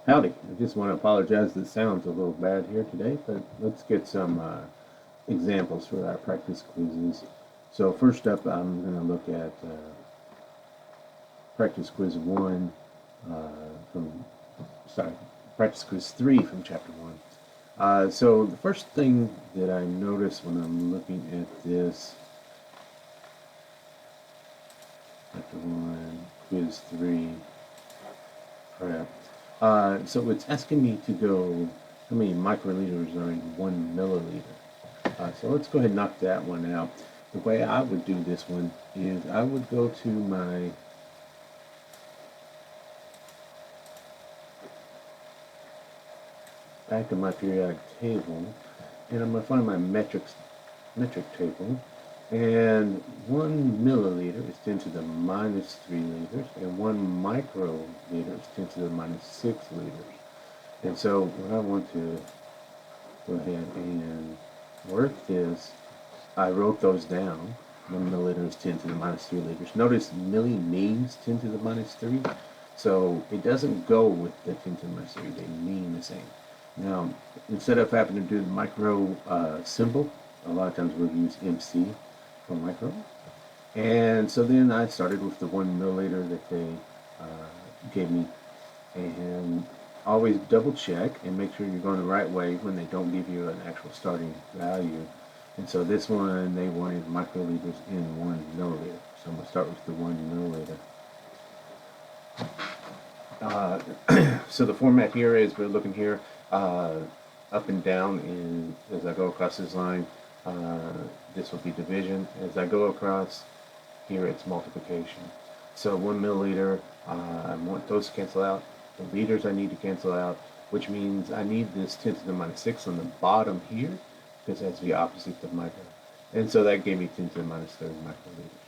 Howdy. I just want to apologize. The sound's a little bad here today, but let's get some examples for our practice quizzes. So first up, I'm going to look at practice quiz 1 from, sorry, practice quiz 3 from chapter 1. So the first thing that I notice when I'm looking at this, chapter 1, quiz 3, prep. So it's asking me to go how many microliters are in 1 milliliter. So let's go ahead and knock that one out. The way I would do this one is I would go to my back of my periodic table, and I'm going to find my metric table. And 1 milliliter is 10 to the minus 3 liters, and 1 microliter is 10 to the minus 6 liters. And so when I want to go ahead and work this, I wrote those down. 1 milliliter is 10 to the minus 3 liters. Notice milli means 10 to the minus 3, so it doesn't go with the 10 to the minus 3. They mean the same. Now, instead of having to do the micro symbol, a lot of times we'll use MC for micro. And so then I started with the 1 milliliter that they gave me, and always double check and make sure you're going the right way when they don't give you an actual starting value. And so this one, they wanted microliters in 1 milliliter. So I'm going to start with the 1 milliliter. So the format here is we're looking here up and down as I go across this line. This will be division. As I go across here, it's multiplication. So 1 milliliter, I want those to cancel out. The liters I need to cancel out, which means I need this 10 to the minus 6 on the bottom here, because that's the opposite of micro. And so that gave me 10 to the minus 30 microliters.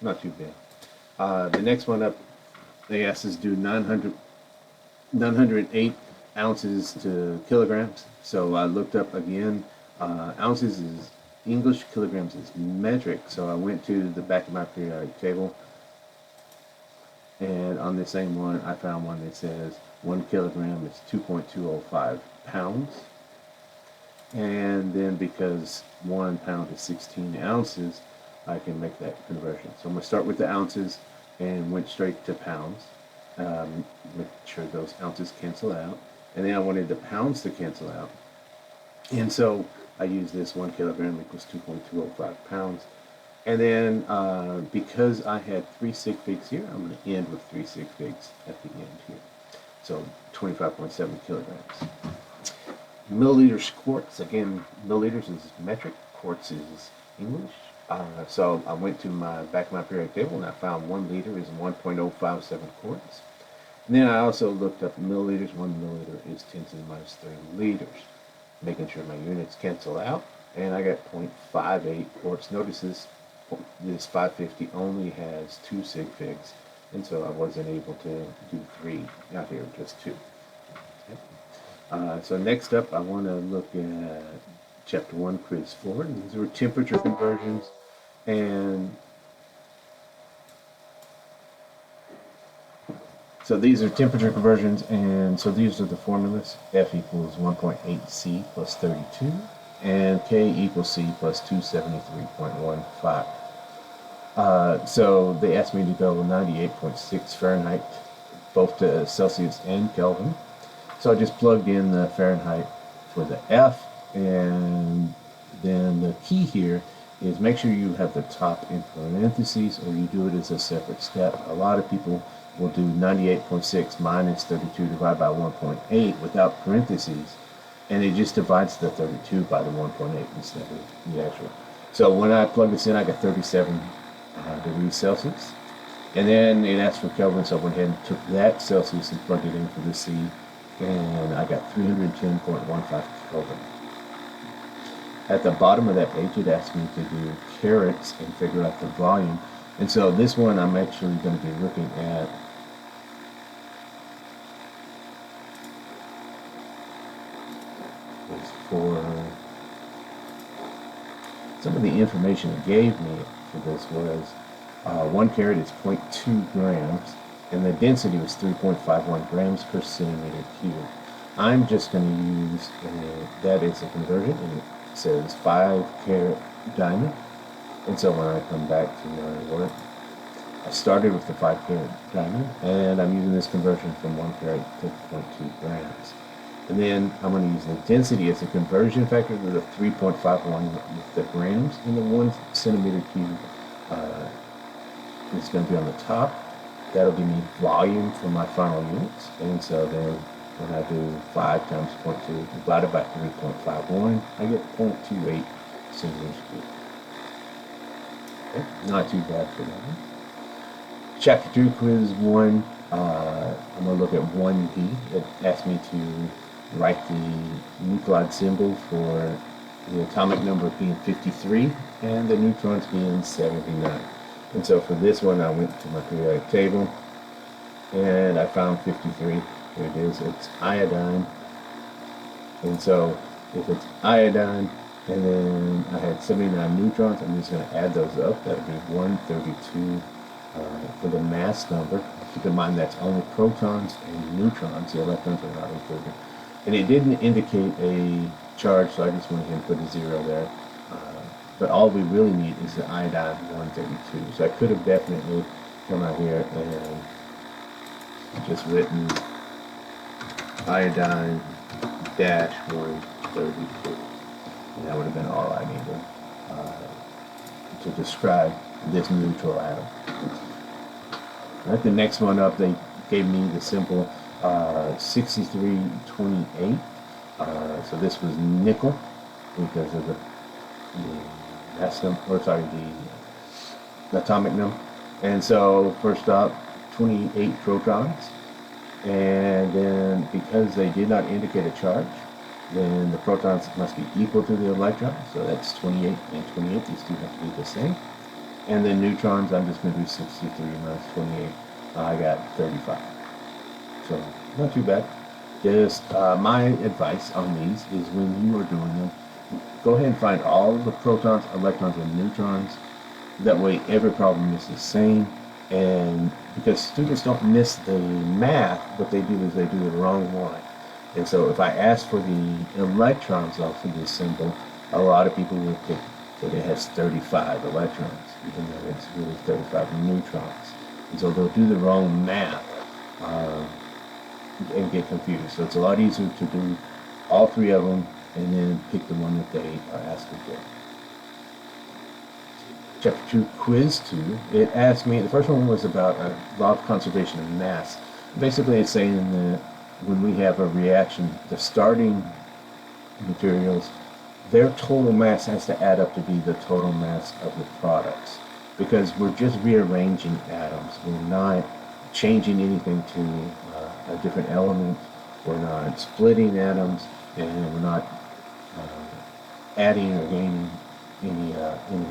Not too bad. The next one up, they asked us to do 908 ounces to kilograms. So I looked up again. Ounces is English, kilograms is metric. So I went to the back of my periodic table, and on the same one, I found one that says 1 kilogram is 2.205 pounds. And then because 1 pound is 16 ounces, I can make that conversion. So I'm going to start with the ounces and went straight to pounds. Make sure those ounces cancel out. And then I wanted the pounds to cancel out. And so I used this 1 kilogram equals 2.205 pounds. And then because I had 3 sig figs here, I'm going to end with 3 sig figs at the end here. So 25.7 kilograms. Milliliters, quarts. Again, milliliters is metric, quarts is English. So I went to my back of my periodic table and I found 1 liter is 1.057 quarts. And then I also looked up milliliters. 1 milliliter is 10 to the minus 30 liters. Making sure my units cancel out. And I got 0.58 quarts. Notice this 550 only has 2 sig figs. And so I wasn't able to do 3 out here, just 2. So next up, I want to look at chapter 1, quiz 4. And these were temperature conversions. And so these are temperature conversions, and so these are the formulas. F equals 1.8 C plus 32, and K equals C plus 273.15. So they asked me to go 98.6 Fahrenheit, both to Celsius and Kelvin. So I just plugged in the Fahrenheit for the F, and then the key here is make sure you have the top in parentheses, or you do it as a separate step. A lot of people will do 98.6 minus 32 divided by 1.8 without parentheses, and it just divides the 32 by the 1.8 instead of the actual. So when I plug this in, I got 37 degrees Celsius. And then it asked for Kelvin, so I went ahead and took that Celsius and plugged it in for the C, and I got 310.15 Kelvin. At the bottom of that page, it asked me to do carats and figure out the volume. And so this one I'm actually going to be looking at is for some of the information it gave me for this was 1 carat is 0.2 grams. and the density was 3.51 grams per centimeter cube. I'm just going to use that as a conversion, and it says 5-carat diamond. And so when I come back to my work, I started with the 5-carat diamond, and I'm using this conversion from 1 carat to 0.2 grams. And then I'm going to use the density as a conversion factor to the 3.51 with the grams, and the 1 centimeter cube is going to be on the top. That'll give me volume for my final units. And so then when I do 5 times 0.2 divided by 3.51, I get 0.28 centimeters cubed. Okay, not too bad for that one. Chapter 2, quiz 1, I'm going to look at 1D. It asked me to write the nuclide symbol for the atomic number being 53 and the neutrons being 79. And so for this one, I went to my periodic table and I found 53. Here it is. It's iodine. And so if it's iodine and then I had 79 neutrons, I'm just going to add those up. That would be 132 for the mass number. Keep in mind that's only protons and neutrons. The electrons are not included. And it didn't indicate a charge, so I just went ahead and put a 0 there. But all we really need is the iodine 132. So I could have definitely come out here and just written iodine dash 132. And that would have been all I needed to describe this neutral atom. Right, the next one up, they gave me the symbol 6328. So this was nickel because of the mass number, or sorry, the atomic number. And so first up, 28 protons, and then because they did not indicate a charge, then the protons must be equal to the electrons. So that's 28 and 28. These two have to be the same. And then neutrons, I'm just going to do 63 minus 28. I got 35. So not too bad. Just my advice on these is when you are doing them, go ahead and find all the protons, electrons, and neutrons. That way every problem is the same. And because students don't miss the math, what they do is they do the wrong one. And so if I ask for the electrons off of this symbol, a lot of people will pick that it has 35 electrons, even though it's really 35 neutrons. And so they'll do the wrong math and get confused. So it's a lot easier to do all three of them and then pick the one that they are asking for. Chapter 2, quiz 2, it asked me, the first one was about law of conservation of mass. Basically it's saying that when we have a reaction, the starting materials, their total mass has to add up to be the total mass of the products, because we're just rearranging atoms. We're not changing anything to a different element. We're not splitting atoms, and we're not adding or gaining any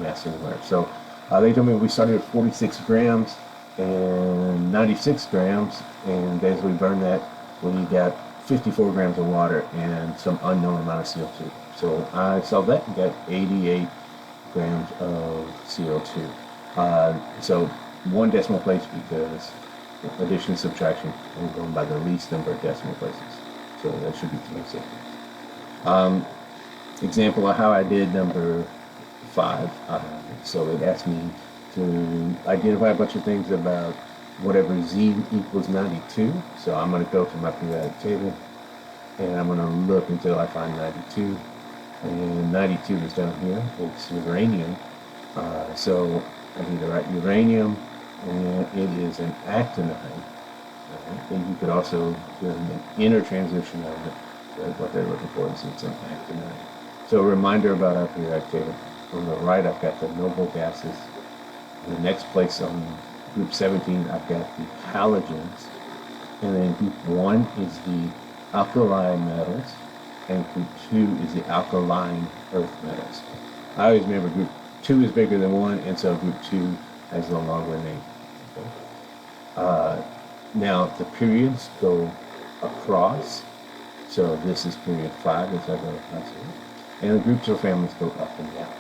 mass anywhere. So they told me we started at 46 grams and 96 grams, and as we burn that, we got 54 grams of water and some unknown amount of CO2. So I solved that and got 88 grams of CO2. So one decimal place because addition and subtraction, we're going by the least number of decimal places. So that should be 3 seconds. Example of how I did number 5. So it asked me to identify a bunch of things about whatever z equals 92. So I'm going to go to my periodic table and I'm going to look until I find 92. And 92 is down here. It's uranium. So I need to write uranium, and it is an actinide. And you could also do an inner transition of it. But what they're looking for is it's an actinide. So a reminder about our periodic table. On the right, I've got the noble gases. In the next place on group 17, I've got the halogens. And then group 1 is the alkali metals. And group 2 is the alkaline earth metals. I always remember group 2 is bigger than 1, and so group 2 has the longer name. Okay. Now, the periods go across. So this is period 5 as I go across here. And the groups or families go up and down.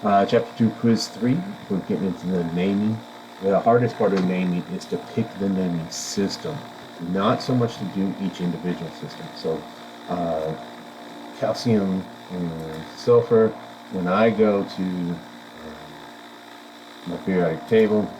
Chapter 2, Quiz 3, we're getting into the naming. The hardest part of naming is to pick the naming system, not so much to do each individual system. So, calcium and sulfur, when I go to my periodic table,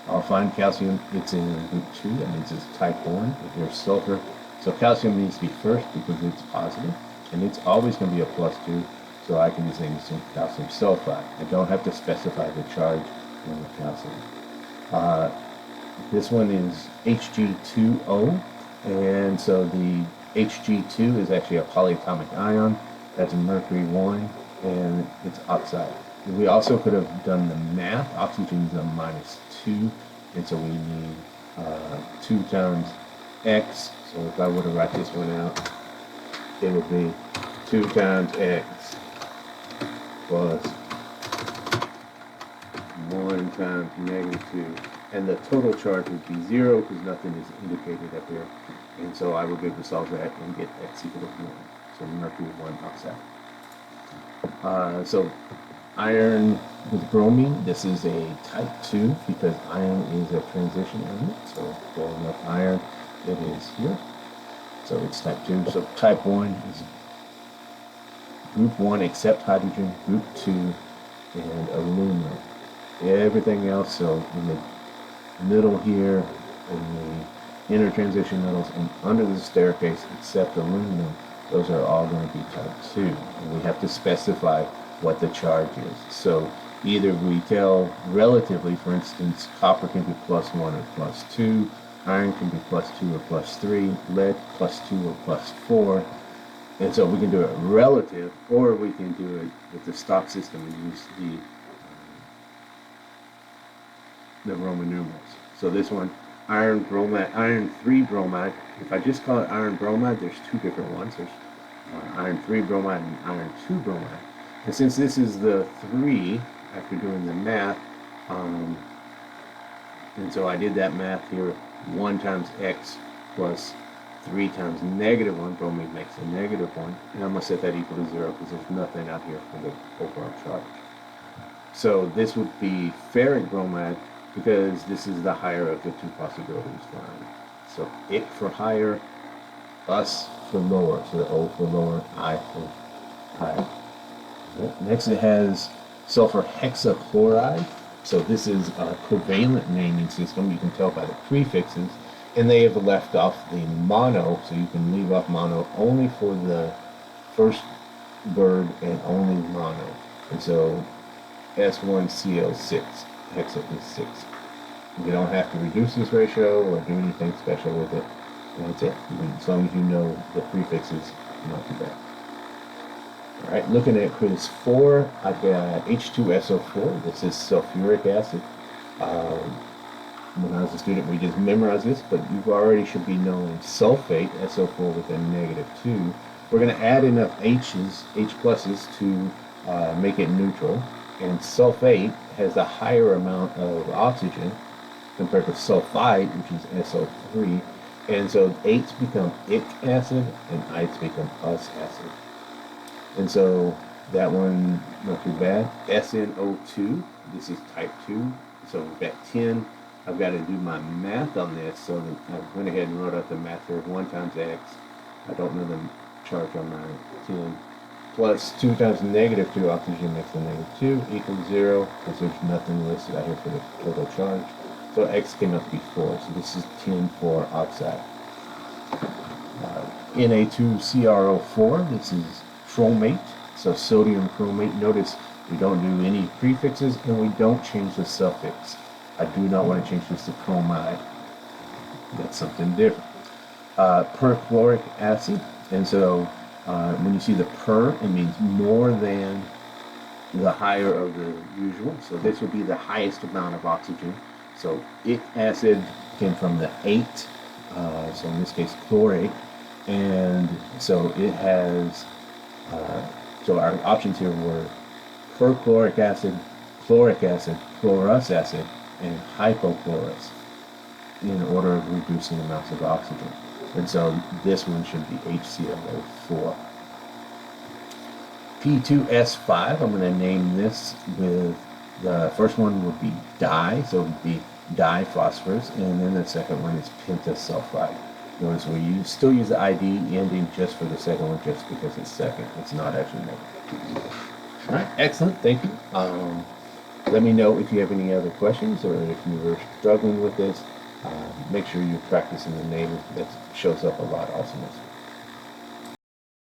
I'll find calcium, it's in group 2, that means it's type 1. If there's sulfur, so calcium needs to be first because it's positive, and it's always going to be a +2, so I can just name this calcium sulfide. I don't have to specify the charge on the calcium. This one is Hg2O, and so the Hg2 is actually a polyatomic ion. That's mercury 1, and it's oxide. We also could have done the math. Oxygen is a -2, and so we need 2 times X. So if I were to write this one out, it would be 2 times X plus 1 times -2. And the total charge would be 0 because nothing is indicated up here. And so I would be able to solve that and get X equal to 1. So mercury 1 oxide. So iron with bromine, this is a type 2 because iron is a transition element. So blowing up iron, it is here. So it's type 2. So type 1 is group 1 except hydrogen, group 2, and aluminum. Everything else, so in the middle here, in the inner transition metals, and under the staircase except aluminum, those are all going to be type 2. And we have to specify what the charge is. So either we tell relatively, for instance, copper can be +1 or +2, iron can be +2 or +3, lead +2 or +4, and so we can do it relative, or we can do it with the stock system and use the Roman numerals. So this one, iron bromide, iron 3 bromide. If I just call it iron bromide, there's 2 different ones. There's iron 3 bromide and iron 2 bromide. And since this is the 3, after doing the math, and so I did that math here, 1 times X plus 3 times -1, bromine makes a -1, and I'm going to set that equal to 0 because there's nothing out here for the overall charge. So this would be ferric bromide because this is the higher of the 2 possibilities for iron. So it for higher, us for lower, so the O for lower, I for higher. Next it has sulfur hexachloride. So this is a covalent naming system. You can tell by the prefixes. And they have left off the mono, so you can leave off mono only for the first word and only mono. And so S1CO6, hexa is 6. You don't have to reduce this ratio or do anything special with it. And that's it. As long as you know the prefixes, not too bad. Alright, looking at quiz 4, I've got H2SO4. This is sulfuric acid. When I was a student, we just memorized this, but you already should be knowing sulfate, SO4 with a -2. We're going to add enough H's, H pluses, to make it neutral. And sulfate has a higher amount of oxygen compared to sulfite, which is SO3. And so H's become ic acid, and I's become us acid. And so that one, not too bad. SNO2, this is type 2. So we've got 10. I've got to do my math on this, so I went ahead and wrote out the math here. 1 times X, I don't know the charge on my 10, plus 2 times -2, oxygen makes a -2, equals 0, because there's nothing listed out here for the total charge. So X came out to be 4, so this is 10 for oxide. Na2CrO4, this is chromate, so sodium chromate. Notice we don't do any prefixes and we don't change the suffix. I do not want to change this to chromide. That's something different. Perchloric acid, and so when you see the per, it means more than the higher of the usual. So this would be the highest amount of oxygen. So ic acid came from the 8, so in this case chlorate, and so it has. So our options here were perchloric acid, chloric acid, chlorous acid, and hypochlorous in order of reducing amounts of oxygen. And so this one should be HClO4. P2S5, I'm going to name this with, the first one would be di, so it would be diphosphorus, and then the second one is pentasulfide. Notice we still use the ID ending just for the second one, just because it's second. It's not actually number. All right, excellent, thank you. Let me know if you have any other questions, or if you were struggling with this. Make sure you're practicing the name. That shows up a lot also.